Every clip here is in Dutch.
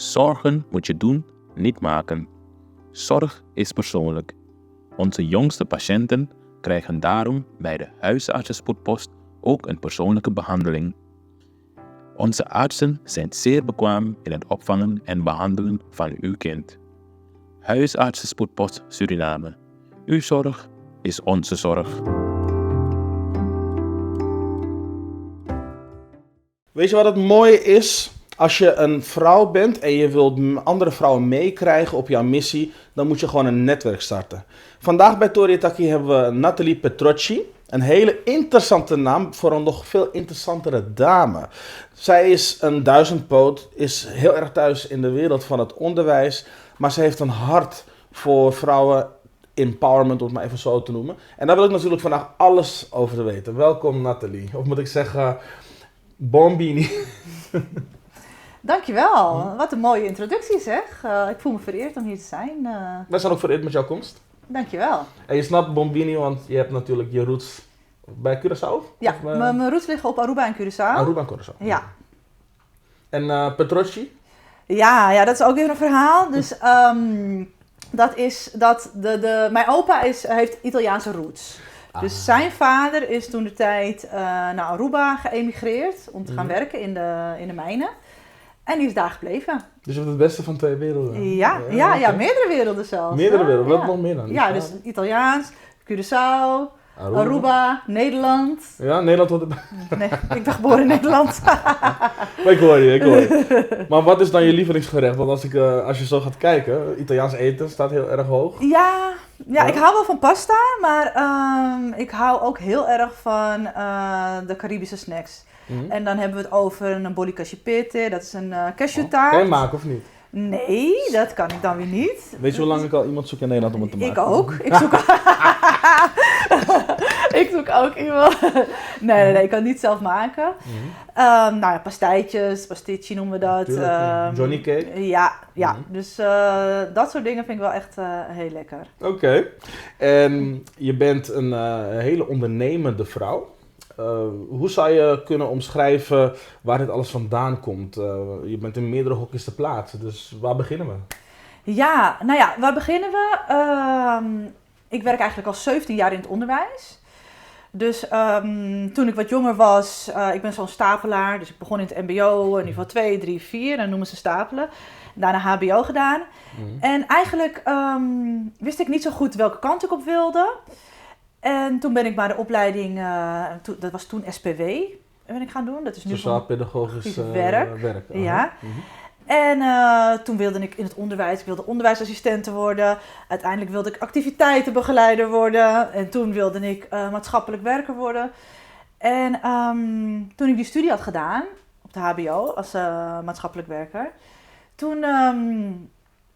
Zorgen moet je doen, niet maken. Zorg is persoonlijk. Onze jongste patiënten krijgen daarom bij de huisartsenspoedpost ook een persoonlijke behandeling. Onze artsen zijn zeer bekwaam in het opvangen en behandelen van uw kind. Huisartsenspoedpost Suriname. Uw zorg is onze zorg. Weet je wat het mooie is? Als je een vrouw bent en je wilt andere vrouwen meekrijgen op jouw missie, dan moet je gewoon een netwerk starten. Vandaag bij Toriataki hebben we Nathalie Petrocchi. Een hele interessante naam voor een nog veel interessantere dame. Zij is een duizendpoot, is heel erg thuis in de wereld van het onderwijs, maar ze heeft een hart voor vrouwen empowerment, om het maar even zo te noemen. En daar wil ik natuurlijk vandaag alles over te weten. Welkom Nathalie, of moet ik zeggen, Bombini. Dankjewel, wat een mooie introductie zeg. Ik voel me vereerd om hier te zijn. Wij zijn ook vereerd met jouw komst. Dankjewel. En je snapt Bombini, want je hebt natuurlijk je roots bij Curaçao? Ja, mijn roots liggen op Aruba en Curaçao. Aruba en Curaçao. Ja. En Petrocchi? Ja, dat is ook weer een verhaal. Dus dat is dat mijn opa heeft Italiaanse roots. Dus zijn vader is toen de tijd naar Aruba geëmigreerd om te gaan werken in de mijnen. En die is daar gebleven. Dus je hebt het beste van twee werelden. Ja, meerdere werelden zelfs. Meerdere werelden, wat nog meer dan? Ja, dus Italiaans, Curaçao, Aruba, Nederland. Ja, Nederland wordt Nee, ik ben geboren in Nederland. Maar ik hoor je. Maar wat is dan je lievelingsgerecht? Want als je zo gaat kijken, Italiaans eten staat heel erg hoog. Ja, ik hou wel van pasta, maar ik hou ook heel erg van de Caribische snacks. En dan hebben we het over een bolli cachepete, dat is een cashewtaart. Kan je maken of niet? Nee, dat kan ik dan weer niet. Weet je hoe lang ik al iemand zoek in Nederland om het te maken? Ik ook. Ik zoek ook iemand. Nee, ik kan het niet zelf maken. Pastijtjes, pasticci noemen we dat. Johnny cake? Ja. Dus dat soort dingen vind ik wel echt heel lekker. Oké. En je bent een hele ondernemende vrouw. Hoe zou je kunnen omschrijven waar dit alles vandaan komt? Je bent in meerdere hokjes te plaatsen, dus waar beginnen we? Ja, waar beginnen we? Ik werk eigenlijk al 17 jaar in het onderwijs. Dus toen ik wat jonger was, ik ben zo'n stapelaar, dus ik begon in het mbo, niveau 2, 3, 4, dan noemen ze stapelen. Daarna hbo gedaan. En eigenlijk wist ik niet zo goed welke kant ik op wilde. En toen ben ik maar de opleiding, dat was toen SPW, ben ik gaan doen. Dat is nu Sociaal-pedagogisch werk. Ja. En toen wilde ik in het onderwijs, ik wilde onderwijsassistente worden. Uiteindelijk wilde ik activiteitenbegeleider worden. En toen wilde ik maatschappelijk werker worden. En toen ik die studie had gedaan, op de hbo, als maatschappelijk werker. Toen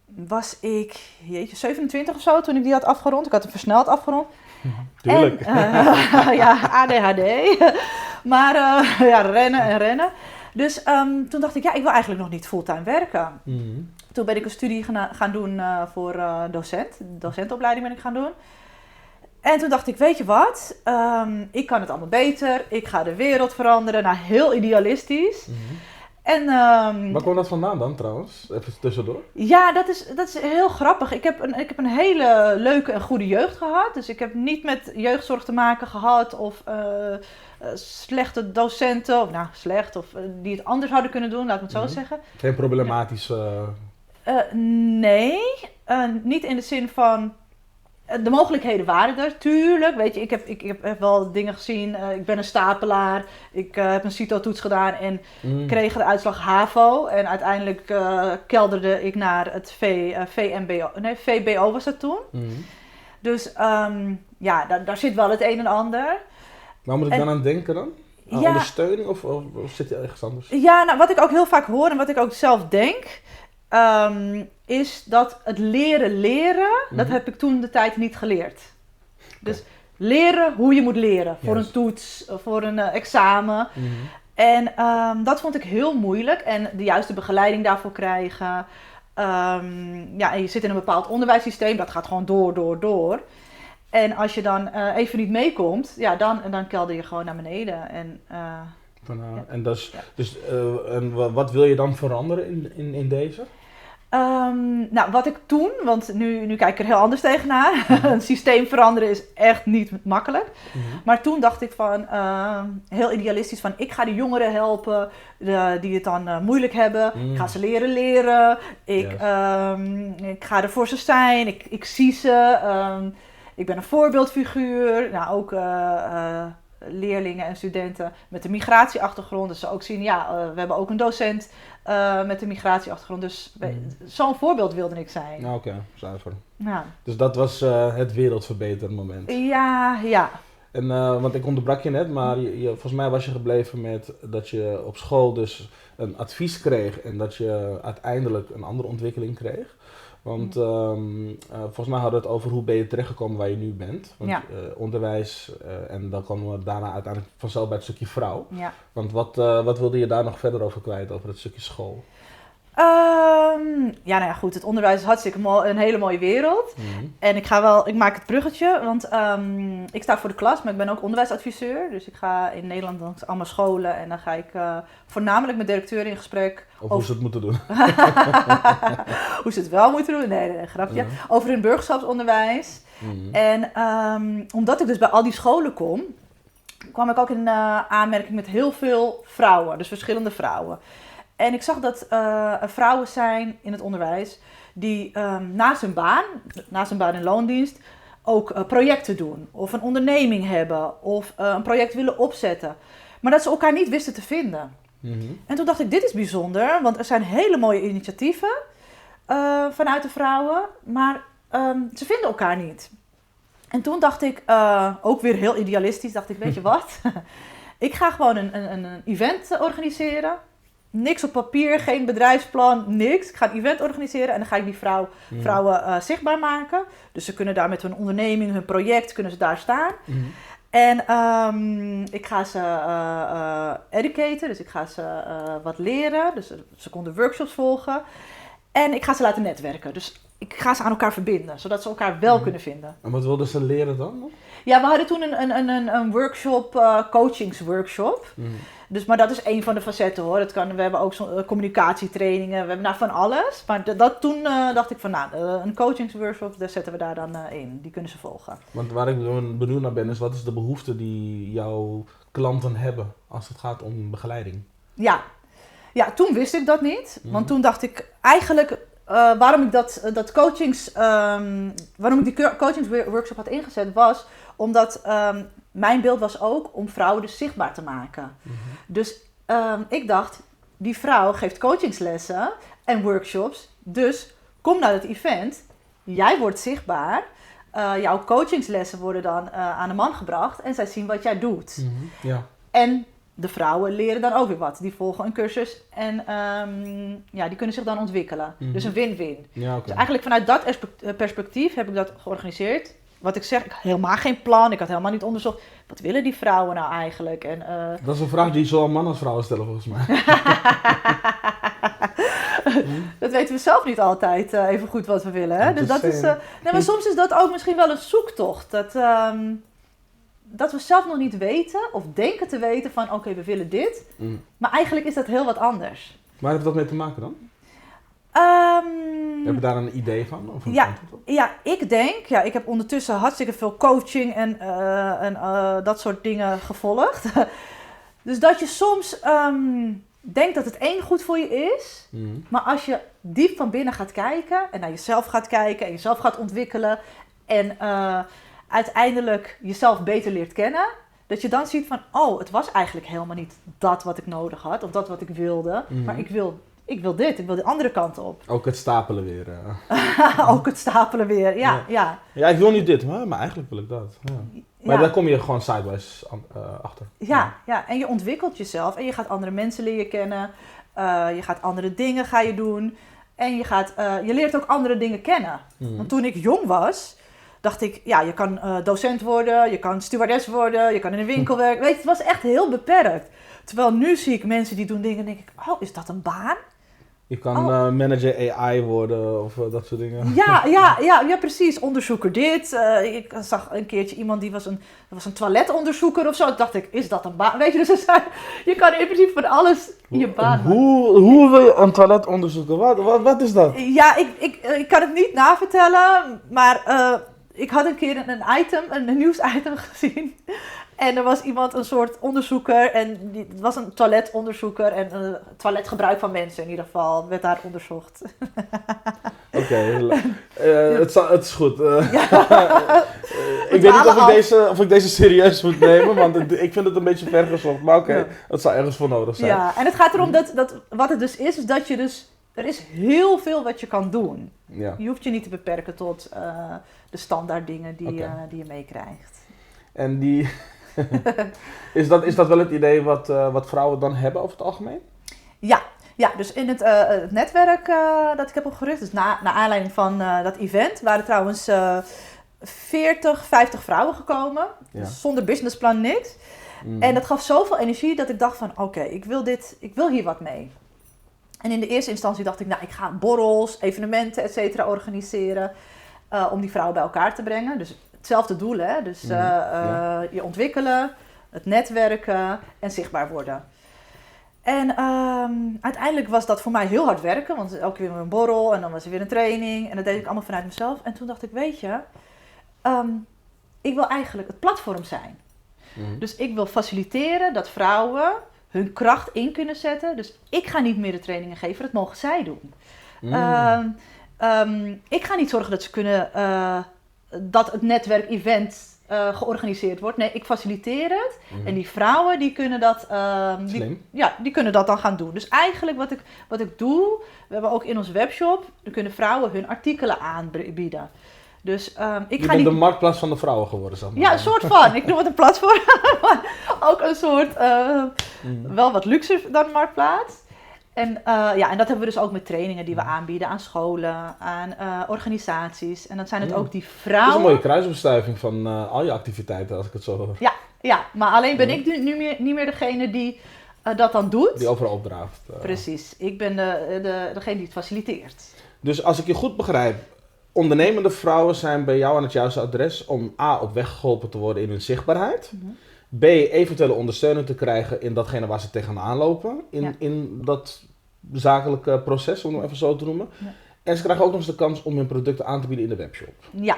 was ik, 27 of zo, toen ik die had afgerond. Ik had hem versneld afgerond. Tuurlijk. ADHD. Maar rennen. Dus toen dacht ik, ik wil eigenlijk nog niet fulltime werken. Toen ben ik een studie gaan doen voor docent. Docentenopleiding ben ik gaan doen. En toen dacht ik, weet je wat? Ik kan het allemaal beter. Ik ga de wereld veranderen. Nou, heel idealistisch. En, waar kwam dat vandaan dan trouwens? Even tussendoor. Ja, dat is heel grappig. Ik heb een hele leuke en goede jeugd gehad. Dus ik heb niet met jeugdzorg te maken gehad of slechte docenten, of slecht, of die het anders hadden kunnen doen, laat ik het zo zeggen. Geen problematische... Nee, niet in de zin van... De mogelijkheden waren er, tuurlijk. Weet je, ik heb wel dingen gezien. Ik ben een stapelaar. Ik heb een CITO-toets gedaan en kreeg de uitslag HAVO. En uiteindelijk kelderde ik naar het VBO was dat toen. Dus daar zit wel het een en ander. Waar moet ik dan aan denken dan? Aan ondersteuning of zit je ergens anders? Ja, wat ik ook heel vaak hoor en wat ik ook zelf denk... is dat het leren, dat heb ik toen de tijd niet geleerd. Dus leren hoe je moet leren. Voor een toets, voor een examen. En dat vond ik heel moeilijk. En de juiste begeleiding daarvoor krijgen. En je zit in een bepaald onderwijssysteem. Dat gaat gewoon door. En als je dan even niet meekomt, dan kelder je gewoon naar beneden. En Ja. En en wat wil je dan veranderen in deze? Nou, wat ik toen, want nu kijk ik er heel anders tegenaan. Een systeem veranderen is echt niet makkelijk. Maar toen dacht ik van, heel idealistisch van, ik ga de jongeren helpen die het dan moeilijk hebben. Ik ga ze leren. Ik ga er voor ze zijn. Ik zie ze. Ik ben een voorbeeldfiguur. Nou, ook leerlingen en studenten met een migratieachtergrond. Dus ze ook zien, we hebben ook een docent met een migratieachtergrond. Dus zo'n voorbeeld wilde ik zijn. Nou, oké, zuiver. Ja. Dus dat was het wereldverbeterend moment. Ja. En, want ik onderbrak je net, maar volgens mij was je gebleven met dat je op school dus een advies kreeg en dat je uiteindelijk een andere ontwikkeling kreeg. Want volgens mij hadden we het over hoe ben je terechtgekomen waar je nu bent. Want onderwijs en dan komen we daarna uiteindelijk vanzelf bij het stukje vrouw. Ja. Want wat wilde je daar nog verder over kwijt, over het stukje school? Goed, het onderwijs is hartstikke mooi, een hele mooie wereld. En ik maak het bruggetje, want ik sta voor de klas, maar ik ben ook onderwijsadviseur. Dus ik ga in Nederland langs allemaal scholen en dan ga ik voornamelijk met directeuren in gesprek. Hoe ze het moeten doen. Hoe ze het wel moeten doen, nee, grapje. Over hun burgerschapsonderwijs. En omdat ik dus bij al die scholen kwam ik ook in aanmerking met heel veel vrouwen, dus verschillende vrouwen. En ik zag dat er vrouwen zijn in het onderwijs die naast hun baan in loondienst, ook projecten doen. Of een onderneming hebben of een project willen opzetten. Maar dat ze elkaar niet wisten te vinden. En toen dacht ik, dit is bijzonder, want er zijn hele mooie initiatieven vanuit de vrouwen, maar ze vinden elkaar niet. En toen dacht ik, ook weer heel idealistisch, dacht ik, weet je wat? Ik ga gewoon een event organiseren. Niks op papier, geen bedrijfsplan, niks. Ik ga een event organiseren en dan ga ik die vrouwen zichtbaar maken. Dus ze kunnen daar met hun onderneming, hun project, kunnen ze daar staan. En ik ga ze educaten, dus ik ga ze wat leren. Dus ze konden workshops volgen. En ik ga ze laten netwerken. Dus ik ga ze aan elkaar verbinden, zodat ze elkaar wel kunnen vinden. En wat wilden ze leren dan? Ja, we hadden toen een workshop, coachingsworkshop. Dus, maar dat is één van de facetten hoor. We hebben ook communicatietrainingen, we hebben van alles. Maar toen dacht ik van een coachingsworkshop, daar zetten we daar dan in. Die kunnen ze volgen. Want waar ik benieuwd naar ben, is wat is de behoefte die jouw klanten hebben als het gaat om begeleiding? Ja, toen wist ik dat niet. Want toen dacht ik eigenlijk, waarom ik die coachingsworkshop had ingezet was omdat mijn beeld was ook om vrouwen dus zichtbaar te maken. Dus ik dacht, die vrouw geeft coachingslessen en workshops, dus kom naar het event, jij wordt zichtbaar, jouw coachingslessen worden dan aan de man gebracht en zij zien wat jij doet. En de vrouwen leren dan ook weer wat. Die volgen een cursus en die kunnen zich dan ontwikkelen. Dus een win-win. Dus eigenlijk vanuit dat perspectief heb ik dat georganiseerd. Wat ik zeg, ik had helemaal geen plan. Ik had helemaal niet onderzocht. Wat willen die vrouwen nou eigenlijk? En, dat is een vraag die zowel mannen als vrouwen stellen volgens mij. Dat weten we zelf niet altijd even goed wat we willen. Hè? Dus dat is, maar soms is dat ook misschien wel een zoektocht. Dat we zelf nog niet weten of denken te weten van oké, we willen dit. Maar eigenlijk is dat heel wat anders. Waar heeft dat mee te maken dan? Heb je daar een idee van? Of Ik denk, ik heb ondertussen hartstikke veel coaching en dat soort dingen gevolgd. Dus dat je soms denkt dat het één goed voor je is. Maar als je diep van binnen gaat kijken en naar jezelf gaat kijken en jezelf gaat ontwikkelen en uiteindelijk jezelf beter leert kennen, dat je dan ziet van, het was eigenlijk helemaal niet dat wat ik nodig had of dat wat ik wilde, maar ik wil dit, ik wil de andere kant op. Ook het stapelen weer. Ook het stapelen weer, ja. Ja, ik wil niet dit, maar eigenlijk wil ik dat. Ja. Maar daar kom je gewoon sideways achter. Ja, en je ontwikkelt jezelf en je gaat andere mensen leren kennen. Je gaat andere dingen ga je doen. En je leert ook andere dingen kennen. Want toen ik jong was, dacht ik, je kan docent worden, je kan stewardess worden, je kan in een winkel werken. Weet je, het was echt heel beperkt. Terwijl nu zie ik mensen die doen dingen en denk ik, is dat een baan? Je kan manager AI worden of dat soort dingen. Ja, precies. Onderzoeker dit. Ik zag een keertje iemand die was een toiletonderzoeker of zo. Toen dacht ik, is dat een baan? Weet je, dus je kan in principe van alles in je baan maken. Hoe wil je een toilet onderzoeken? Wat is dat? Ja, ik kan het niet navertellen, maar ik had een keer een nieuwsitem gezien. En er was iemand, een soort onderzoeker, en het was een toiletonderzoeker en toiletgebruik van mensen in ieder geval, werd daar onderzocht. Oké, het is goed. Ik weet niet of ik deze serieus moet nemen, want ik vind het een beetje vergezocht, maar oké, het zal ergens voor nodig zijn. Ja, en het gaat erom dat wat het dus is dat je dus, er is heel veel wat je kan doen. Ja. Je hoeft je niet te beperken tot de standaard dingen die je meekrijgt. En die... is dat wel het idee wat vrouwen dan hebben over het algemeen? Ja, dus in het netwerk dat ik heb opgericht, dus na aanleiding van dat event, waren trouwens 40, 50 vrouwen gekomen. Ja. Dus zonder businessplan, niks. En dat gaf zoveel energie dat ik dacht van, oké, ik wil hier wat mee. En in de eerste instantie dacht ik, ik ga borrels, evenementen, et cetera organiseren om die vrouwen bij elkaar te brengen. Dus hetzelfde doel, hè? Dus je ontwikkelen, het netwerken en zichtbaar worden. En uiteindelijk was dat voor mij heel hard werken, want elke keer weer een borrel en dan was er weer een training. En dat deed ik allemaal vanuit mezelf. En toen dacht ik, weet je, ik wil eigenlijk het platform zijn. Dus ik wil faciliteren dat vrouwen hun kracht in kunnen zetten. Dus ik ga niet meer de trainingen geven, dat mogen zij doen. Ik ga niet zorgen dat ze kunnen, dat het netwerk-event georganiseerd wordt. Nee, ik faciliteer het. En die vrouwen die kunnen dat, die kunnen dat dan gaan doen. Dus eigenlijk wat ik doe, we hebben ook in onze webshop, dan kunnen vrouwen hun artikelen aanbieden. Dus je bent de marktplaats van de vrouwen geworden, zeg maar. Ja, een soort van. Ik noem het een platform. Maar ook een soort, wel wat luxer dan marktplaats. En dat hebben we dus ook met trainingen die we aanbieden aan scholen, aan organisaties. En dan zijn het ook die vrouwen. Dat is een mooie kruisbestuiving van al je activiteiten, als ik het zo hoor. Ja, maar alleen ben ik nu niet meer degene die dat dan doet. Die overal opdraagt. Precies. Ik ben degene die het faciliteert. Dus als ik je goed begrijp, ondernemende vrouwen zijn bij jou aan het juiste adres om A, op weg geholpen te worden in hun zichtbaarheid. B, eventuele ondersteuning te krijgen in datgene waar ze tegenaan lopen. In dat zakelijke proces, om het even zo te noemen. Ja. En ze krijgen ook nog eens de kans om hun producten aan te bieden in de webshop. Ja.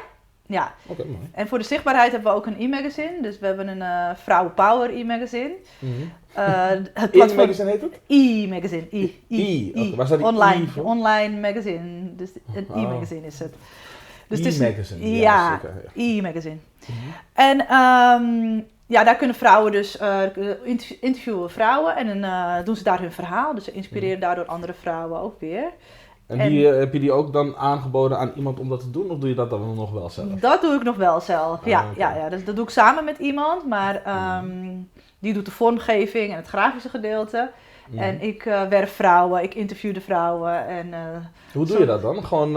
Oké, mooi. En voor de zichtbaarheid hebben we ook een e-magazine. Dus we hebben een Vrouwen Power e-magazine. Het e-magazine heet het? E-magazine. Okay, waar staat die online, voor? Online magazine. Dus een e-magazine is het. Dus e-magazine. Ja, e-magazine. En daar kunnen vrouwen dus interviewen vrouwen en dan doen ze daar hun verhaal. Dus ze inspireren daardoor andere vrouwen ook weer. En heb je die ook dan aangeboden aan iemand om dat te doen? Of doe je dat dan nog wel zelf? Dat doe ik nog wel zelf. Ja. Dus dat doe ik samen met iemand. Maar die doet de vormgeving en het grafische gedeelte. En ik werf vrouwen, ik interview de vrouwen. En, hoe doe je dat dan? Gewoon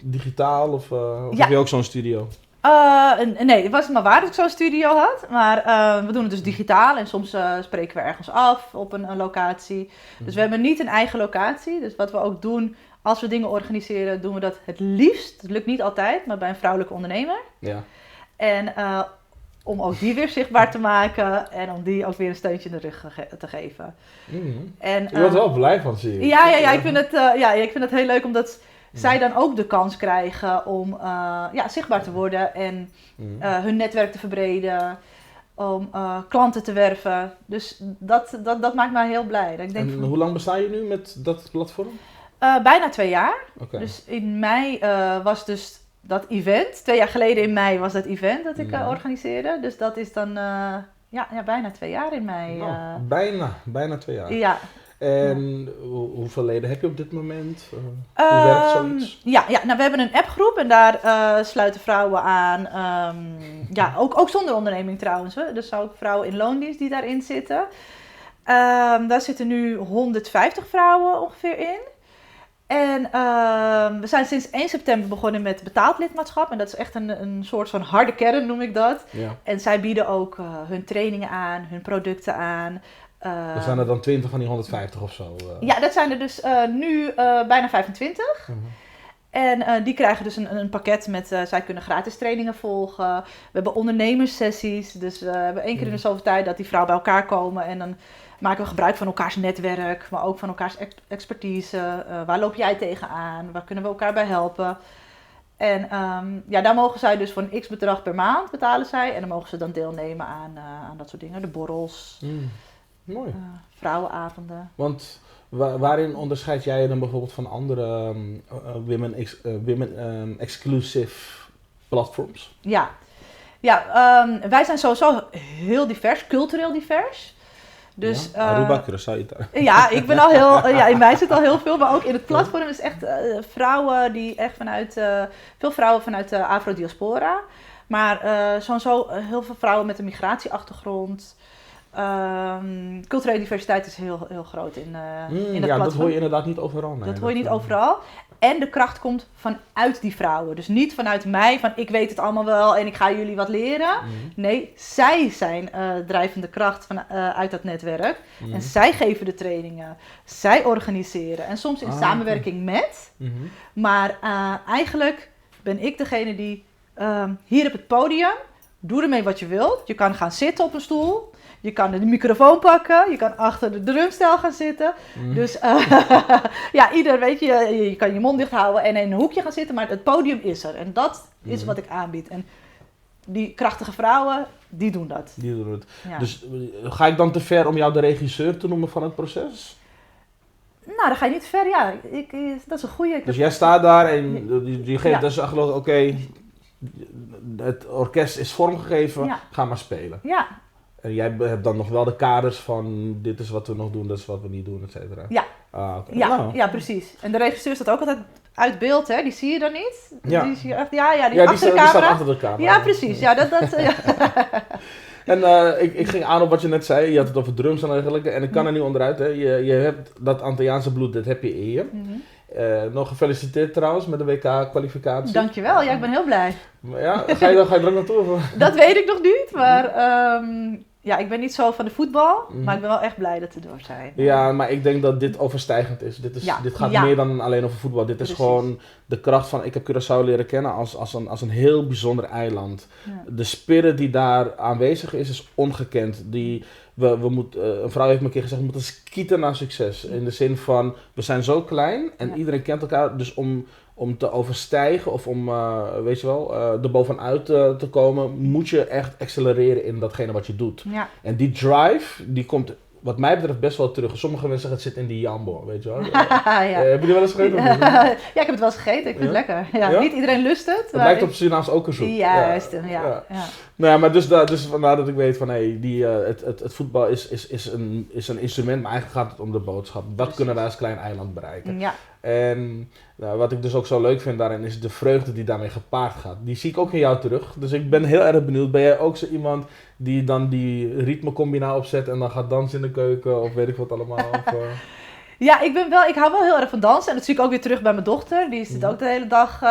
digitaal of heb je ook zo'n studio? Nee, het was maar waar dat ik zo'n studio had. Maar we doen het dus digitaal en soms spreken we ergens af op een locatie. Dus we hebben niet een eigen locatie. Dus wat we ook doen, als we dingen organiseren, doen we dat het liefst. Het lukt niet altijd, maar bij een vrouwelijke ondernemer. Ja. En om ook die weer zichtbaar te maken en om die ook weer een steuntje in de rug te geven. En, je wordt er wel blij van, zie je. Ja, ik vind het heel leuk omdat zij dan ook de kans krijgen om zichtbaar te worden en hun netwerk te verbreden, om klanten te werven. Dus dat maakt mij heel blij. Dat ik denk hoe lang besta je nu met dat platform? Bijna 2 jaar. Okay. Dus in mei was dus dat event. 2 jaar geleden in mei was dat event dat ik organiseerde. Dus dat is dan bijna 2 jaar in mei. Bijna 2 jaar. Ja. En hoeveel leden heb je op dit moment? Hoe werkt zoiets? We hebben een appgroep en daar sluiten vrouwen aan. Ook zonder onderneming trouwens. Dus ook vrouwen in loondienst die daarin zitten. Daar zitten nu 150 vrouwen ongeveer in. En we zijn sinds 1 september begonnen met betaald lidmaatschap. En dat is echt een soort van harde kern, noem ik dat. Ja. En zij bieden ook hun trainingen aan, hun producten aan. Er zijn er dan 20 van die 150 of zo. Ja, dat zijn er dus nu bijna 25. Mhm. En die krijgen dus een pakket met, zij kunnen gratis trainingen volgen. We hebben ondernemerssessies. Dus we hebben 1 keer in de zoveel tijd dat die vrouwen bij elkaar komen. En dan maken we gebruik van elkaars netwerk, maar ook van elkaars expertise. Waar loop jij tegenaan? Waar kunnen we elkaar bij helpen? En daar mogen zij dus voor een x-bedrag per maand betalen zij. En dan mogen ze dan deelnemen aan dat soort dingen. De borrels, Mooi. vrouwenavonden. Want waarin onderscheid jij je dan bijvoorbeeld van andere women exclusive platforms? Ja, wij zijn sowieso heel divers, cultureel divers. Dus, Aruba, Curaçao, Italië. Ja, ik ben al heel, in mij zit al heel veel, maar ook in het platform is echt vrouwen die echt veel vrouwen vanuit de Afro-diaspora. Maar sowieso heel veel vrouwen met een migratieachtergrond. Culturele diversiteit is heel, heel groot in het platform. Dat hoor je inderdaad niet overal. Nee, Dat hoor je niet overal. En de kracht komt vanuit die vrouwen. Dus niet vanuit mij, van ik weet het allemaal wel en ik ga jullie wat leren. Nee, zij zijn drijvende kracht uit dat netwerk. En zij geven de trainingen. Zij organiseren. En soms in samenwerking met. Maar eigenlijk ben ik degene die hier op het podium, doe ermee wat je wilt. Je kan gaan zitten op een stoel. Je kan de microfoon pakken, je kan achter de drumstel gaan zitten. Dus ieder, weet je, je kan je mond dicht houden en in een hoekje gaan zitten, maar het podium is er. En dat is wat ik aanbied. En die krachtige vrouwen, die doen dat. Die doen het. Ja. Dus ga ik dan te ver om jou de regisseur te noemen van het proces? Nou, dan ga je niet ver, ja. Dat is een goeie. Dus jij staat daar en je geeft Ja. dus geloof oké, het orkest is vormgegeven, ga maar spelen. Ja. En jij hebt dan nog wel de kaders van dit is wat we nog doen, dit is wat we niet doen, et cetera. Ja. Okay. Ja, precies. En de regisseur staat ook altijd uit beeld, hè? Die zie je dan niet. Ja. Die zie je echt, die achter die de staat camera. achter de camera. Ja, precies. Ja, ja. En ik ging aan op wat je net zei, je had het over drums en dergelijke. En ik kan er niet onderuit, hè. Je hebt dat Antilliaanse bloed, dat heb je in je. Nog gefeliciteerd trouwens met de WK-kwalificatie. Dankjewel, ja, ik ben heel blij. Ja, ga je er ook naartoe? Dat weet ik nog niet, maar ik ben niet zo van de voetbal, maar ik ben wel echt blij dat we door zijn. Ja, maar ik denk dat dit overstijgend is. Dit gaat meer dan alleen over voetbal. Dit is gewoon de kracht van, ik heb Curaçao leren kennen als een heel bijzonder eiland. Ja. De spirit die daar aanwezig is ongekend. Een vrouw heeft me een keer gezegd, we moeten skieten naar succes. In de zin van, we zijn zo klein en iedereen kent elkaar. Dus om te overstijgen of om, er bovenuit te komen, moet je echt accelereren in datgene wat je doet. Ja. En die drive, die komt wat mij betreft best wel terug. Sommige mensen zeggen het zit in die jambo, weet je wel. Heb je die wel eens gegeten? Ja, ik heb het wel eens gegeten. Ik vind het lekker. Ja, niet iedereen lust het. Het lijkt op Surinaams ook een soep. Juist, ja. Nou, maar dus vandaar dat ik weet van het voetbal is een instrument, maar eigenlijk gaat het om de boodschap. Wat kunnen wij als klein eiland bereiken? Ja. En wat ik dus ook zo leuk vind daarin is de vreugde die daarmee gepaard gaat. Die zie ik ook in jou terug. Dus ik ben heel erg benieuwd. Ben jij ook zo iemand die dan die ritmecombina opzet en dan gaat dansen in de keuken of weet ik wat allemaal? Ja, ik hou wel heel erg van dansen. En dat zie ik ook weer terug bij mijn dochter. Die zit ook de hele dag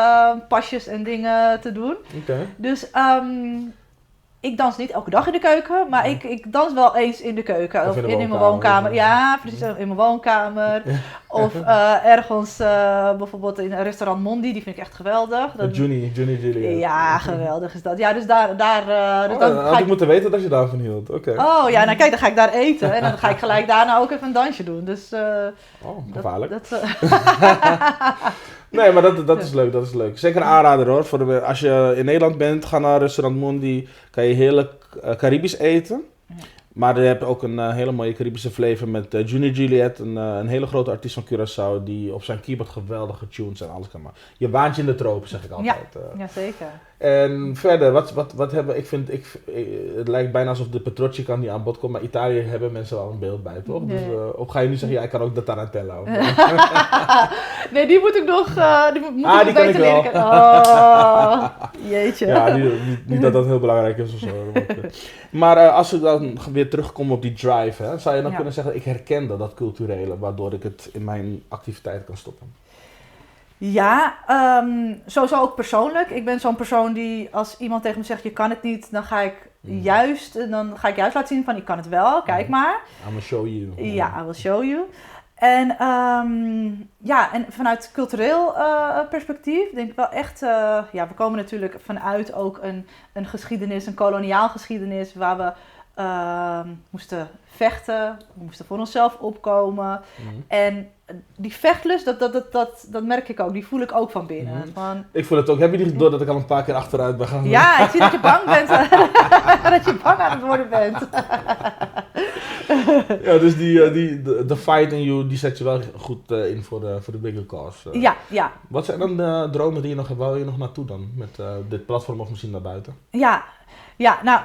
pasjes en dingen te doen. Okay. Dus ik dans niet elke dag in de keuken, maar ik dans wel eens in de keuken. Of in mijn woonkamer. Ja, precies, in mijn woonkamer. Of ergens, bijvoorbeeld in een restaurant Mondi, die vind ik echt geweldig. Julie. Ja, geweldig is dat. Ja, dus daar had ik moeten weten dat je daarvan hield. Okay. Oh ja, nou kijk, dan ga ik daar eten. En dan ga ik gelijk daarna ook even een dansje doen. Dus, gevaarlijk. Nee, maar dat is leuk. Zeker een aanrader hoor. Als je in Nederland bent, ga naar restaurant Mondi. Kan je heerlijk Caribisch eten. Maar je hebt ook een hele mooie Caribische flavor met Junior Juliet. Een hele grote artiest van Curaçao die op zijn keyboard geweldige tunes en alles kan maken. Je waantje in de tropen, zeg ik altijd. Ja, zeker. En verder, wat hebben het lijkt bijna alsof de Petrocchi niet aan bod komt, maar Italië hebben mensen wel een beeld bij, toch? Nee. Dus, of ga je nu zeggen, ik kan ook de Tarantella? Nee, die moet ik nog die kan ik wel. Leren. Oh, jeetje. Ja, niet dat dat heel belangrijk is of zo. Maar als we dan weer terugkomen op die drive, hè, zou je dan kunnen zeggen, ik herkende dat culturele, waardoor ik het in mijn activiteit kan stoppen? Ja, sowieso ook persoonlijk. Ik ben zo'n persoon die als iemand tegen me zegt je kan het niet, dan ga ik juist, dan ga ik juist laten zien van ik kan het wel, kijk maar. I'm gonna show you. Ja, I will show you. En en vanuit cultureel perspectief denk ik wel echt, we komen natuurlijk vanuit ook een geschiedenis, een koloniaal geschiedenis waar we moesten vechten, we moesten voor onszelf opkomen. En die vechtlust, dat merk ik ook, die voel ik ook van binnen. Van, Ik voel het ook. Heb je niet door dat ik al een paar keer achteruit ben gaan? ja, ik zie dat je bang bent, dat je bang aan het worden bent. Ja, dus de fight in you, die zet je wel goed in voor de bigger cause. Ja. Wat zijn dan de dromen die je nog hebt? Waar wil je nog naartoe dan? Met dit platform of misschien naar buiten? Ja, nou,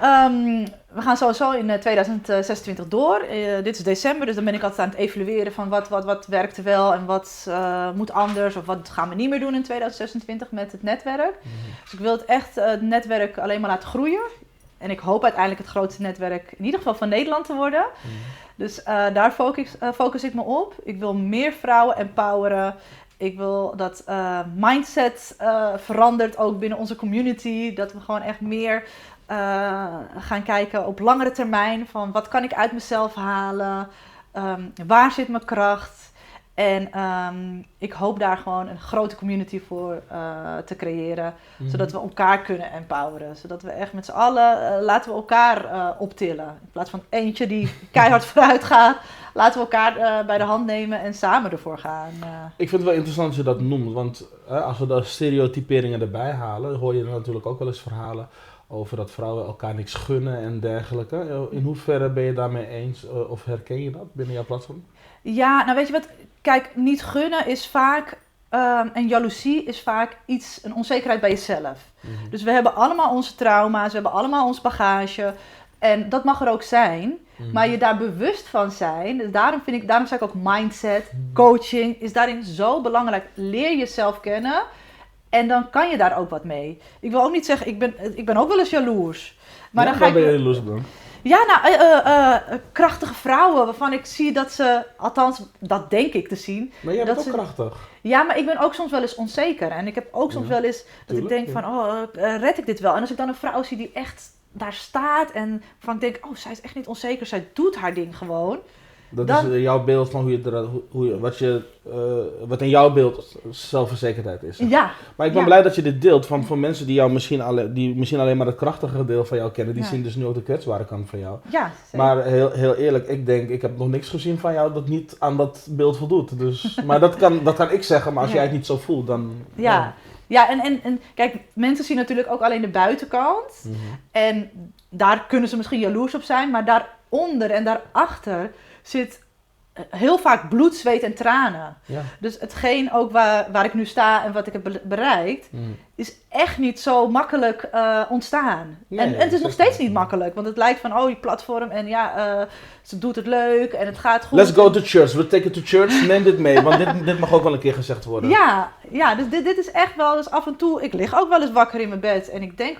we gaan sowieso in 2026 door. Dit is december, dus dan ben ik altijd aan het evalueren van wat werkte wel en wat moet anders of wat gaan we niet meer doen in 2026 met het netwerk. Dus ik wil het netwerk alleen maar laten groeien. En ik hoop uiteindelijk het grootste netwerk in ieder geval van Nederland te worden. Dus daar focus ik me op. Ik wil meer vrouwen empoweren. Ik wil dat mindset verandert ook binnen onze community. Dat we gewoon echt meer gaan kijken op langere termijn. Van wat kan ik uit mezelf halen? Waar zit mijn kracht? En ik hoop daar gewoon een grote community voor te creëren. Zodat we elkaar kunnen empoweren. Zodat we echt met z'n allen, laten we elkaar optillen. In plaats van eentje die keihard vooruit gaat. Laten we elkaar bij de hand nemen en samen ervoor gaan. Ik vind het wel interessant dat je dat noemt. Want als we de stereotyperingen erbij halen, hoor je er natuurlijk ook wel eens verhalen over dat vrouwen elkaar niks gunnen en dergelijke. In hoeverre ben je daarmee eens of herken je dat binnen jouw platform? Ja, nou weet je wat? Kijk, niet gunnen is vaak, en jaloezie is vaak een onzekerheid bij jezelf. Dus we hebben allemaal onze trauma's, we hebben allemaal ons bagage. En dat mag er ook zijn. Maar je daar bewust van zijn. Dus daarom zeg ik ook mindset, coaching, is daarin zo belangrijk. Leer jezelf kennen. En dan kan je daar ook wat mee. Ik wil ook niet zeggen, ik ben ook wel eens jaloers. Maar dan ga ben je jaloers op dan? Ja, nou, krachtige vrouwen waarvan ik zie dat ze, althans, dat denk ik te zien. Maar jij bent ook krachtig. Ja, maar ik ben ook soms wel eens onzeker. En ik heb ook soms wel eens dat ik denk van, red ik dit wel? En als ik dan een vrouw zie die echt daar staat en van ik denk, zij is echt niet onzeker, zij doet haar ding gewoon. Dat is jouw beeld van wat in jouw beeld zelfverzekerdheid is. Ja. Maar ik ben blij dat je dit deelt voor mensen die jou misschien alleen maar het krachtige deel van jou kennen. Die zien dus nu ook de kwetsbare kant van jou. Ja, zeker. Maar heel eerlijk, ik heb nog niks gezien van jou dat niet aan dat beeld voldoet. Dus, maar dat kan ik zeggen, maar als jij het niet zo voelt, dan... Ja, en kijk, mensen zien natuurlijk ook alleen de buitenkant. En daar kunnen ze misschien jaloers op zijn, maar daaronder en daarachter zit heel vaak bloed, zweet en tranen. Ja. Dus hetgeen ook waar ik nu sta en wat ik heb bereikt, is echt niet zo makkelijk ontstaan. Nee, en het is nog steeds niet makkelijk, want het lijkt van, die platform en ze doet het leuk en het gaat goed. Let's go to church. We take it to church. Neem dit mee, want dit mag ook wel een keer gezegd worden. Ja, dus dit is echt wel, dus af en toe, ik lig ook wel eens wakker in mijn bed en ik denk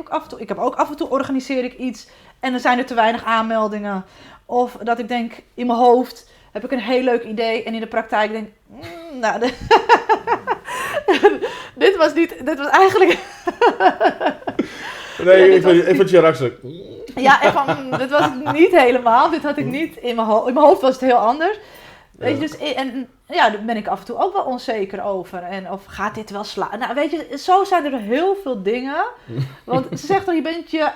ook af en toe organiseer ik iets en er zijn er te weinig aanmeldingen. Of dat ik denk, in mijn hoofd heb ik een heel leuk idee en in de praktijk denk dit was eigenlijk... Nee, ik vond je rakselijk. Ja, dit was het niet helemaal. Dit had ik niet in mijn hoofd. In mijn hoofd was het heel anders. Weet je, dus, daar ben ik af en toe ook wel onzeker over. Of gaat dit wel slaan? Nou, weet je, zo zijn er heel veel dingen. Want ze zegt dan, je bent je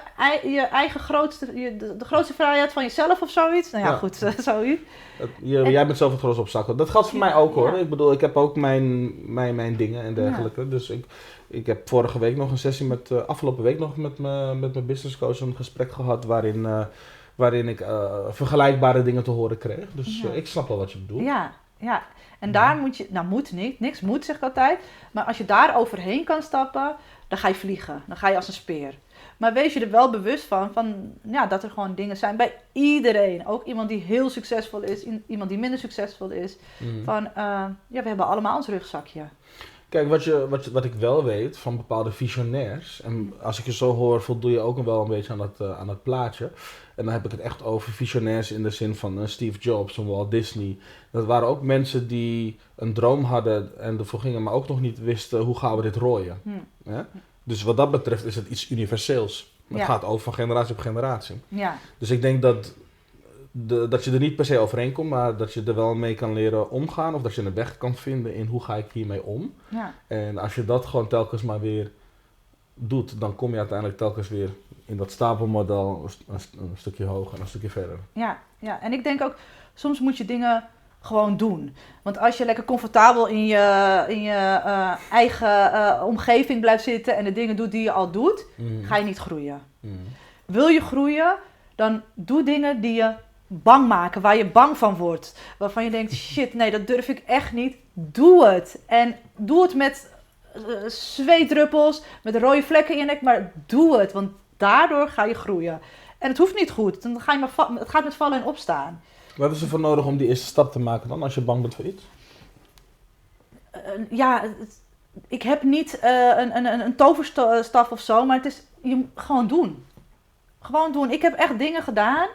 eigen grootste, de grootste vrijheid van jezelf of zoiets. Nou ja, goed, zoiets. Jij bent zelf het grootste obstakel. Dat geldt voor mij ook hoor. Ik bedoel, ik heb ook mijn dingen en dergelijke. Ja. Dus ik heb vorige week nog een sessie afgelopen week nog met mijn business coach een gesprek gehad waarin ik vergelijkbare dingen te horen kreeg. Dus ik snap wel wat je bedoelt. Ja. En daar moet je, moet niet, niks moet zeg ik altijd. Maar als je daar overheen kan stappen, dan ga je vliegen. Dan ga je als een speer. Maar wees je er wel bewust van dat er gewoon dingen zijn bij iedereen. Ook iemand die heel succesvol is, iemand die minder succesvol is. We hebben allemaal ons rugzakje. Kijk, wat ik wel weet van bepaalde visionairs, en als ik je zo hoor, voldoe je ook wel een beetje aan dat plaatje. En dan heb ik het echt over visionairs in de zin van Steve Jobs en Walt Disney. Dat waren ook mensen die een droom hadden en ervoor gingen, maar ook nog niet wisten hoe gaan we dit rooien. Ja? Dus wat dat betreft is het iets universeels. Het Ja. gaat over van generatie op generatie. Ja, Dus ik denk dat je er niet per se overheen komt, maar dat je er wel mee kan leren omgaan. Of dat je een weg kan vinden in hoe ga ik hiermee om. ja. En als je dat gewoon telkens maar weer doet, dan kom je uiteindelijk telkens weer in dat stapelmodel een stukje hoger en een stukje verder. Ja, ja, en ik denk ook, soms moet je dingen gewoon doen. Want als je lekker comfortabel in je eigen omgeving blijft zitten en de dingen doet die je al doet, ga je niet groeien. Wil je groeien, dan doe dingen die je bang maken, waar je bang van wordt. Waarvan je denkt, shit, nee, dat durf ik echt niet. Doe het. En doe het met zweetdruppels, met rode vlekken in je nek, maar doe het. Want daardoor ga je groeien. En het hoeft niet goed. Dan ga je het gaat met vallen en opstaan. Wat is er voor nodig om die eerste stap te maken dan, als je bang bent voor iets? Ik heb niet een toverstaf of zo, maar het is gewoon doen. Gewoon doen. Ik heb echt dingen gedaan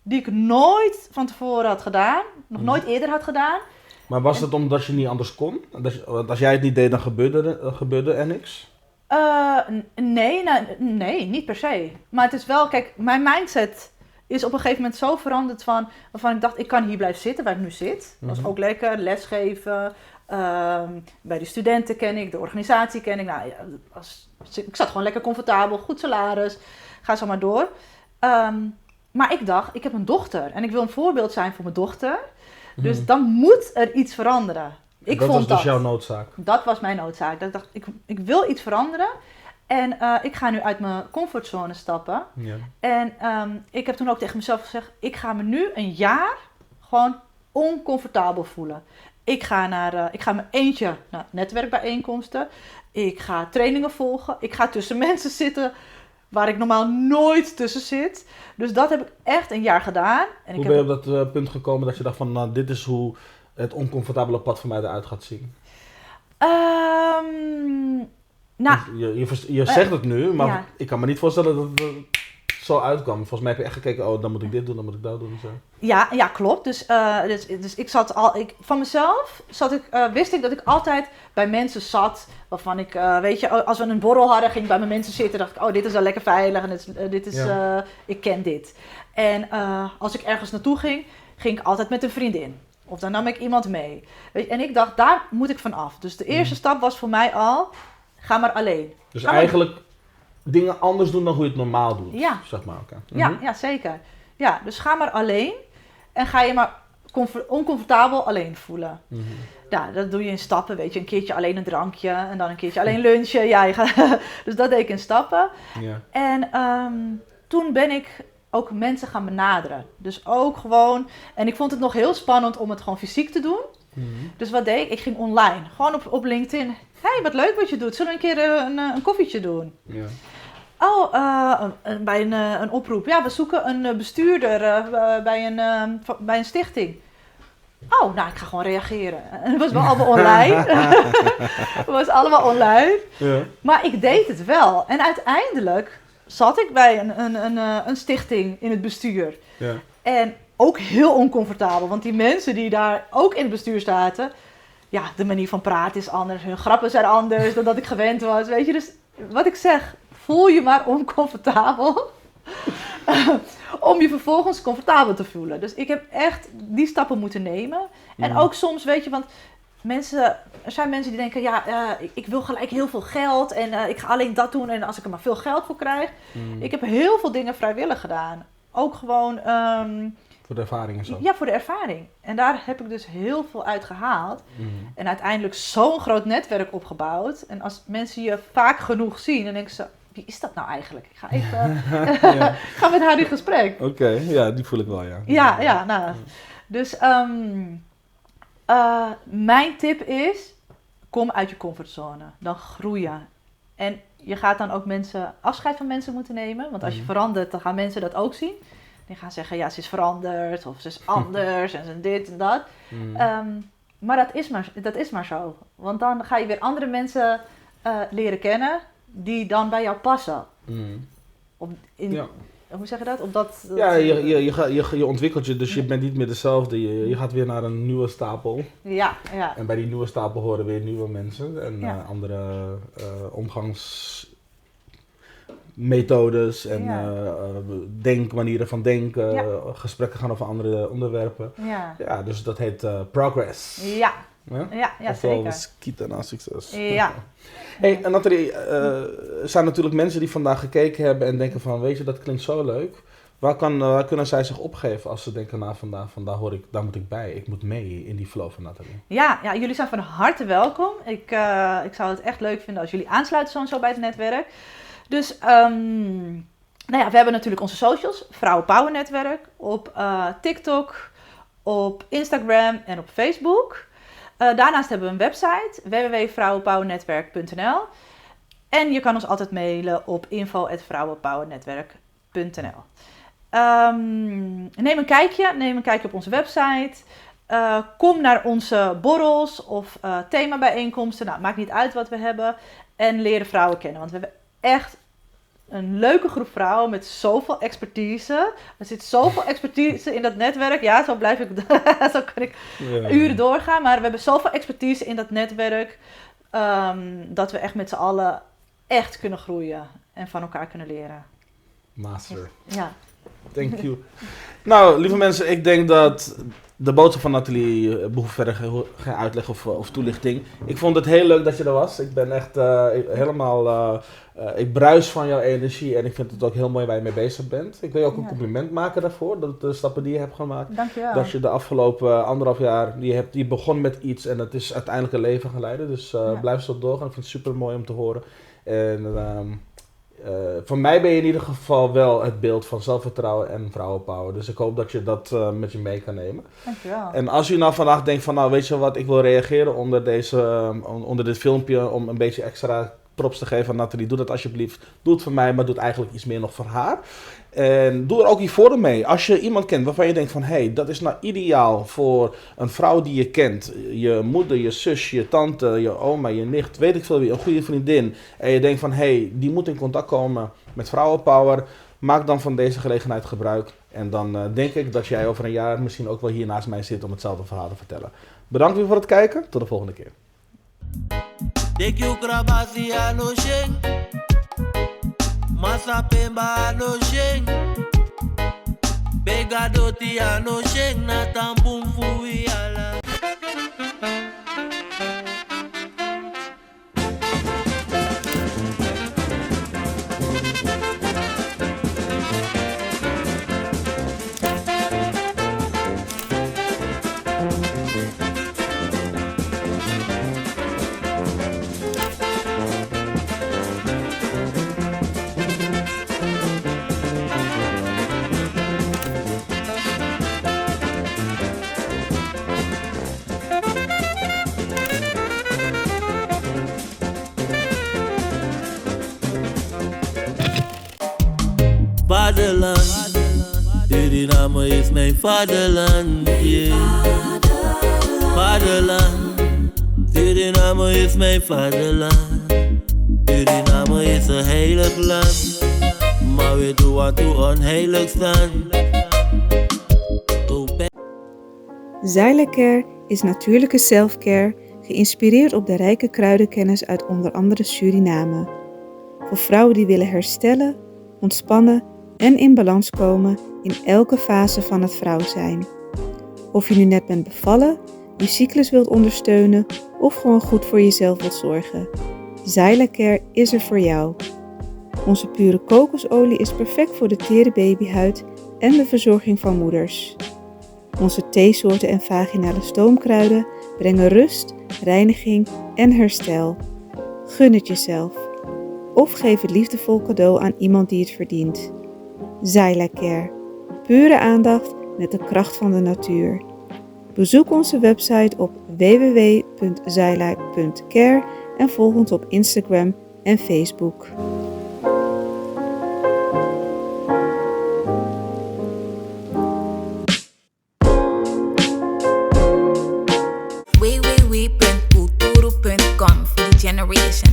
die ik nooit van tevoren had gedaan. Nog nooit eerder had gedaan. Maar was het omdat je niet anders kon? Want als jij het niet deed, dan gebeurde er niks? Nee, niet per se. Maar het is wel, kijk, mijn mindset is op een gegeven moment zo veranderd waarvan ik dacht, ik kan hier blijven zitten waar ik nu zit. Dat was ook lekker, lesgeven. Bij de studenten ken ik, de organisatie ken ik. Nou, ja, ik zat gewoon lekker comfortabel, goed salaris. Ga zo maar door. Maar ik dacht, ik heb een dochter en ik wil een voorbeeld zijn voor mijn dochter. Dus dan moet er iets veranderen. Dat was dus jouw noodzaak? Dat was mijn noodzaak. Dat ik dacht, ik wil iets veranderen. En ik ga nu uit mijn comfortzone stappen. Ja. En ik heb toen ook tegen mezelf gezegd, ik ga me nu een jaar gewoon oncomfortabel voelen. Ik ga mijn eentje naar netwerkbijeenkomsten. Ik ga trainingen volgen. Ik ga tussen mensen zitten waar ik normaal nooit tussen zit. Dus dat heb ik echt een jaar gedaan. En Hoe ben je op dat punt gekomen dat je dacht van, nou, dit is hoe het oncomfortabele pad voor mij eruit gaat zien? Nou, Je zegt het nu, maar ja. ik kan me niet voorstellen dat het zo uitkwam. Volgens mij heb je echt gekeken, oh, dan moet ik dit doen, dan moet ik dat doen. Zo. Ja, klopt. Dus ik zat van mezelf wist ik dat ik altijd bij mensen zat. Waarvan ik, weet je, als we een borrel hadden, ging ik bij mijn mensen zitten. Dacht ik, oh, dit is wel lekker veilig en ik ken dit. En als ik ergens naartoe ging ik altijd met een vriendin. Of dan nam ik iemand mee. Weet je, en ik dacht, daar moet ik van af. Dus de eerste stap was voor mij al, ga maar alleen. Dus eigenlijk dingen anders doen dan hoe je het normaal doet. Ja. Zeg maar. Okay. Ja, zeker. Ja, dus ga maar alleen en ga je maar oncomfortabel alleen voelen. Ja, dat doe je in stappen, weet je. Een keertje alleen een drankje en dan een keertje alleen lunchen. Ja, dus dat deed ik in stappen. Ja. En toen ben ik ook mensen gaan benaderen. Dus ook gewoon, en ik vond het nog heel spannend om het gewoon fysiek te doen. Dus wat deed ik? Ik ging online, gewoon op LinkedIn. Hey, wat leuk wat je doet. Zullen we een keer een koffietje doen? Ja. Bij een oproep. Ja, we zoeken een bestuurder bij een stichting. Oh, nou, ik ga gewoon reageren. En het was wel allemaal online. Het was allemaal online. Ja. Maar ik deed het wel. En uiteindelijk zat ik bij een stichting in het bestuur. Ja. En ook heel oncomfortabel. Want die mensen die daar ook in het bestuur zaten... Ja, de manier van praten is anders. Hun grappen zijn anders dan dat ik gewend was. Weet je, dus wat ik zeg... Voel je maar oncomfortabel om je vervolgens comfortabel te voelen. Dus ik heb echt die stappen moeten nemen. En ook soms, weet je, want er zijn mensen die denken, ik wil gelijk heel veel geld en ik ga alleen dat doen en als ik er maar veel geld voor krijg. Ik heb heel veel dingen vrijwillig gedaan. Ook gewoon... voor de ervaring en zo. Ja, voor de ervaring. En daar heb ik dus heel veel uit gehaald. En uiteindelijk zo'n groot netwerk opgebouwd. En als mensen je vaak genoeg zien, dan denken ze... Wie is dat nou eigenlijk? Ik ga even ga met haar in gesprek. Oké, ja, die voel ik wel, ja. Ja, nou. Dus mijn tip is, kom uit je comfortzone. Dan groei je. En je gaat dan ook afscheid van mensen moeten nemen. Want als je verandert, dan gaan mensen dat ook zien. Die gaan zeggen, ja, ze is veranderd. Of ze is anders. En ze dit en dat. Maar dat is maar zo. Want dan ga je weer andere mensen leren kennen... die dan bij jou passen. Hoe zeg je dat? Ja, je ontwikkelt je, dus je bent niet meer dezelfde. Je gaat weer naar een nieuwe stapel. Ja. En bij die nieuwe stapel horen weer nieuwe mensen. En andere omgangsmanieren methodes en Ja. denkmanieren van denken, Ja. gesprekken gaan over andere onderwerpen. Ja, Ja, dus dat heet Progress. ja, Ja? ja Oftewel, zeker. skieten naar succes. Ja. Hey, en Nathalie, er zijn natuurlijk mensen die vandaag gekeken hebben en denken van, weet je, dat klinkt zo leuk. Waar kunnen zij zich opgeven als ze denken, nou vandaag daar moet ik bij. Ik moet mee in die flow van Nathalie. Ja, jullie zijn van harte welkom. Ik zou het echt leuk vinden als jullie aansluiten zo bij het netwerk. Dus, we hebben natuurlijk onze socials. Vrouwen Power Netwerk op TikTok, op Instagram en op Facebook. Daarnaast hebben we een website, www.vrouwenpowernetwerk.nl. En je kan ons altijd mailen op info@vrouwenpowernetwerk.nl. Neem een kijkje op onze website. Kom naar onze borrels of themabijeenkomsten. Nou, maakt niet uit wat we hebben. En leer de vrouwen kennen. Want we hebben echt een leuke groep vrouwen met zoveel expertise. Er zit zoveel expertise in dat netwerk. Ja, zo kan ik uren doorgaan. Maar we hebben zoveel expertise in dat netwerk. Dat we echt met z'n allen echt kunnen groeien. En van elkaar kunnen leren. Master. Ja. Thank you. Nou, lieve mensen, ik denk dat de boodschap van Nathalie behoeft verder geen uitleg of toelichting. Ik vond het heel leuk dat je er was. Ik ben echt helemaal... ik bruis van jouw energie en ik vind het ook heel mooi waar je mee bezig bent. Ik wil je ook een compliment maken daarvoor, dat de stappen die je hebt gemaakt. Dankjewel. Dat je de afgelopen 1,5 jaar, je begon met iets en het is uiteindelijk een leven geleiden. Dus blijf zo doorgaan. Ik vind het super mooi om te horen. En voor mij ben je in ieder geval wel het beeld van zelfvertrouwen en vrouwenpower. Dus ik hoop dat je dat met je mee kan nemen. Dankjewel. En als u nou vandaag denkt van, nou weet je wat, ik wil reageren onder dit filmpje om een beetje extra props te geven aan Nathalie, doe dat alsjeblieft. Doe het voor mij, maar doe het eigenlijk iets meer nog voor haar. En doe er ook je voordeel mee. Als je iemand kent waarvan je denkt van, hey, dat is nou ideaal voor een vrouw die je kent. Je moeder, je zus, je tante, je oma, je nicht, weet ik veel wie, een goede vriendin. En je denkt van, hey, die moet in contact komen met vrouwenpower. Maak dan van deze gelegenheid gebruik. En dan denk ik dat jij over een jaar misschien ook wel hier naast mij zit om hetzelfde verhaal te vertellen. Bedankt weer voor het kijken. Tot de volgende keer. Masapemba no sheng Begadoti no sheng na tampumfu yala Vaderland, Suriname is mijn vaderland, yeah. Vaderland, Suriname is mijn vaderland. Suriname is een heilig land, maar we doen wat toe onheilig staan. Zyla-Care is natuurlijke self-care, geïnspireerd op de rijke kruidenkennis uit onder andere Suriname. Voor vrouwen die willen herstellen, ontspannen en in balans komen in elke fase van het vrouw zijn. Of je nu net bent bevallen, je cyclus wilt ondersteunen of gewoon goed voor jezelf wilt zorgen. Zyla-Care is er voor jou. Onze pure kokosolie is perfect voor de tere babyhuid en de verzorging van moeders. Onze theesoorten en vaginale stoomkruiden brengen rust, reiniging en herstel. Gun het jezelf. Of geef het liefdevol cadeau aan iemand die het verdient. Zyla-Care. Pure aandacht met de kracht van de natuur. Bezoek onze website op www.zyla.care en volg ons op Instagram en Facebook. www.futuro.com for the generation.